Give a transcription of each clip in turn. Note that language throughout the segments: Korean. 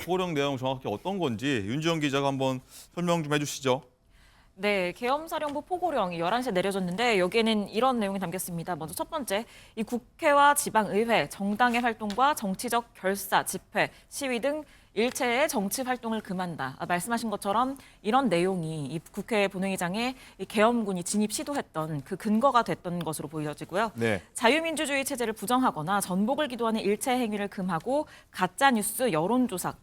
포고령 내용 정확히 어떤 건지 윤지영 기자가 한번 설명 좀 해주시죠. 네, 계엄사령부 포고령이 11시에 내려졌는데 여기에는 이런 내용이 담겼습니다. 먼저 첫 번째, 이 국회와 지방의회, 정당의 활동과 정치적 결사, 집회, 시위 등 일체의 정치 활동을 금한다. 말씀하신 것처럼 이런 내용이 이 국회 본회의장에 이 계엄군이 진입 시도했던 그 근거가 됐던 것으로 보여지고요. 네. 자유민주주의 체제를 부정하거나 전복을 기도하는 일체 행위를 금하고 가짜뉴스, 여론조작,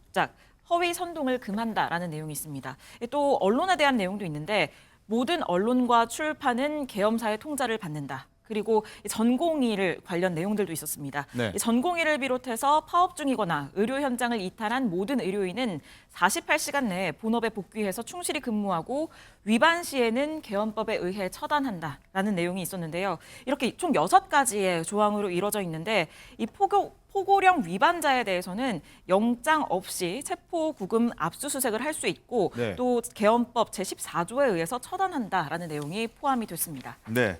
허위 선동을 금한다라는 내용이 있습니다. 또 언론에 대한 내용도 있는데 모든 언론과 출판은 계엄사의 통제를 받는다. 그리고 전공의를 관련 내용들도 있었습니다. 네. 전공의를 비롯해서 파업 중이거나 의료 현장을 이탈한 모든 의료인은 48시간 내에 본업에 복귀해서 충실히 근무하고 위반 시에는 계엄법에 의해 처단한다라는 내용이 있었는데요. 이렇게 총 6가지의 조항으로 이루어져 있는데 이 포고령 위반자에 대해서는 영장 없이 체포 구금 압수수색을 할 수 있고 네. 또 계엄법 제14조에 의해서 처단한다라는 내용이 포함이 됐습니다. 네.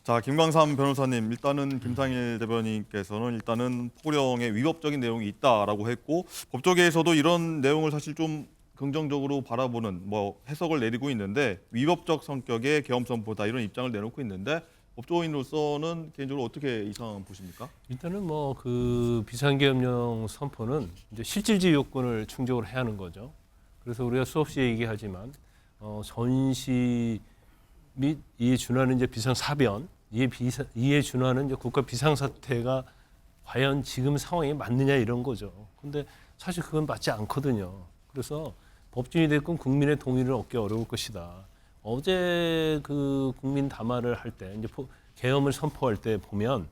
자, 김광삼 변호사님, 일단은 김상일 대변인께서는 일단은 포고령에 위법적인 내용이 있다라고 했고 법조계에서도 이런 내용을 사실 좀 긍정적으로 바라보는 해석을 내리고 있는데 위법적 성격의 계엄 선포다 이런 입장을 내놓고 있는데 법조인으로서는 개인적으로 어떻게 이 상황 보십니까? 일단은 그 비상계엄령 선포는 이제 실질적 요건을 충족을 해야 하는 거죠. 그래서 우리가 수없이 얘기하지만 전시 및 이에 준하는 이제 비상사변, 이에 준하는 이제 국가 비상사태가 과연 지금 상황에 맞느냐 이런 거죠. 근데 사실 그건 맞지 않거든요. 그래서 법조인이 됐건 국민의 동의를 얻기 어려울 것이다. 어제 그 국민 담화를 할 때 이제 계엄을 선포할 때 보면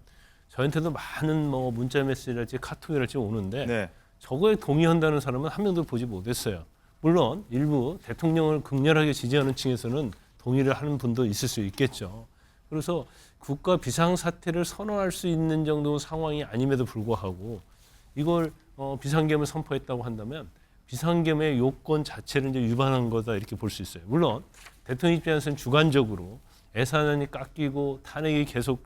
저한테도 많은 문자 메시지랄지 카톡이랄지 오는데 네. 저거에 동의한다는 사람은 한 명도 보지 못했어요. 물론 일부 대통령을 극렬하게 지지하는 층에서는 동의를 하는 분도 있을 수 있겠죠. 그래서 국가 비상사태를 선언할 수 있는 정도 상황이 아님에도 불구하고 이걸 비상계엄을 선포했다고 한다면 비상계엄의 요건 자체를 이제 위반한 거다 이렇게 볼 수 있어요. 물론 대통령 입장에서는 주관적으로 예산안이 깎이고 탄핵이 계속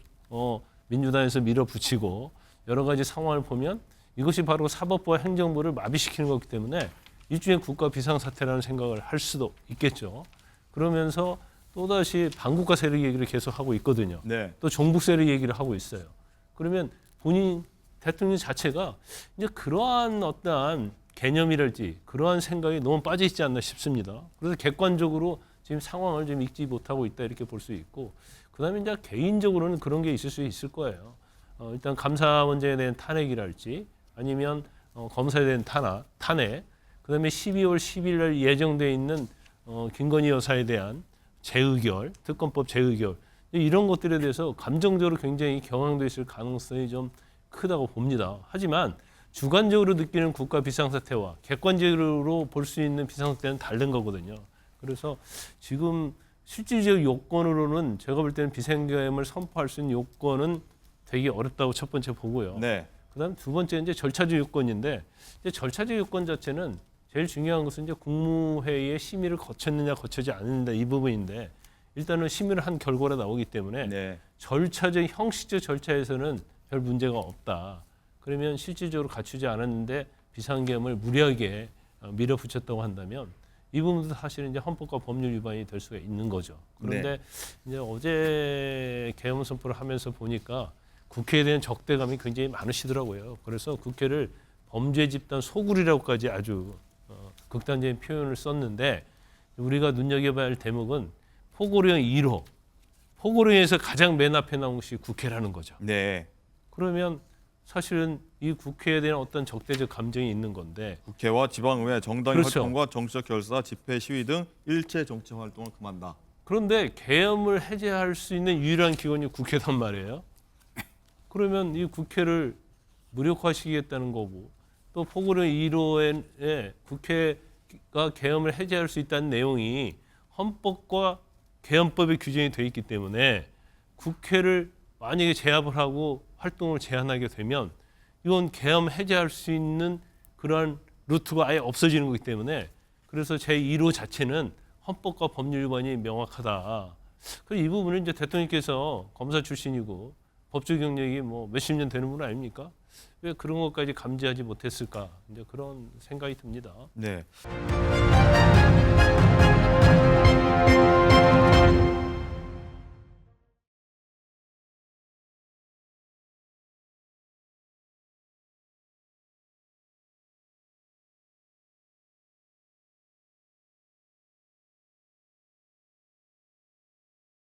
민주당에서 밀어붙이고 여러 가지 상황을 보면 이것이 바로 사법부와 행정부를 마비시키는 거기 때문에 일종의 국가 비상사태라는 생각을 할 수도 있겠죠. 그러면서 또다시 반국가 세력 얘기를 계속하고 있거든요. 네. 또 종북 세력 얘기를 하고 있어요. 그러면 본인 대통령 자체가 이제 그러한 어떠한 개념이랄지 그러한 생각이 너무 빠져 있지 않나 싶습니다. 그래서 객관적으로 지금 상황을 좀 읽지 못하고 있다 이렇게 볼 수 있고 그다음에 이제 개인적으로는 그런 게 있을 수 있을 거예요. 일단 감사원장에 대한 탄핵이랄지 아니면 검사에 대한 탄핵 그다음에 12월 10일 날 예정돼 있는 김건희 여사에 대한 재의결, 특검법 재의결 이런 것들에 대해서 감정적으로 굉장히 경황돼 있을 가능성이 좀 크다고 봅니다. 하지만 주관적으로 느끼는 국가 비상사태와 객관적으로 볼 수 있는 비상사태는 다른 거거든요. 그래서 지금 실질적 요건으로는 제가 볼 때는 비상계엄을 선포할 수 있는 요건은 되게 어렵다고 첫 번째 보고요. 네. 그다음 두 번째 이제 절차적 요건인데 이제 절차적 요건 자체는 제일 중요한 것은 이제 국무회의의 심의를 거쳤느냐 거치지 않는다 이 부분인데 일단은 심의를 한 결과가 나오기 때문에 네. 절차적 형식적 절차에서는 별 문제가 없다. 그러면 실질적으로 갖추지 않았는데 비상계엄을 무리하게 밀어붙였다고 한다면 이 부분도 사실은 이제 헌법과 법률 위반이 될 수가 있는 거죠. 그런데 이제 어제 계엄 선포를 하면서 보니까 국회에 대한 적대감이 굉장히 많으시더라고요. 그래서 국회를 범죄 집단 소굴이라고까지 아주 극단적인 표현을 썼는데 우리가 눈여겨봐야 할 대목은 포고령 1호. 포고령에서 가장 맨 앞에 나온 것이 국회라는 거죠. 네. 그러면 사실은 이 국회에 대한 어떤 적대적 감정이 있는 건데 국회와 지방의회, 정당의 그렇죠. 활동과 정치적 결사, 집회, 시위 등 일체 정치 활동을 금한다. 그런데 계엄을 해제할 수 있는 유일한 기관이 국회단 말이에요. 그러면 이 국회를 무력화시키겠다는 거고 또 포고령 1호에 국회가 계엄을 해제할 수 있다는 내용이 헌법과 계엄법에 규정이 되어 있기 때문에 국회를 만약에 제압을 하고 활동을 제한하게 되면 이건 계엄 해제할 수 있는 그러한 루트가 아예 없어지는 거기 때문에 그래서 제1호 자체는 헌법과 법률 위반이 명확하다. 그래서 이 부분은 이제 대통령께서 검사 출신이고 법조 경력이 몇십 년 되는 분 아닙니까? 왜 그런 것까지 감지하지 못했을까? 이제 그런 생각이 듭니다. 네.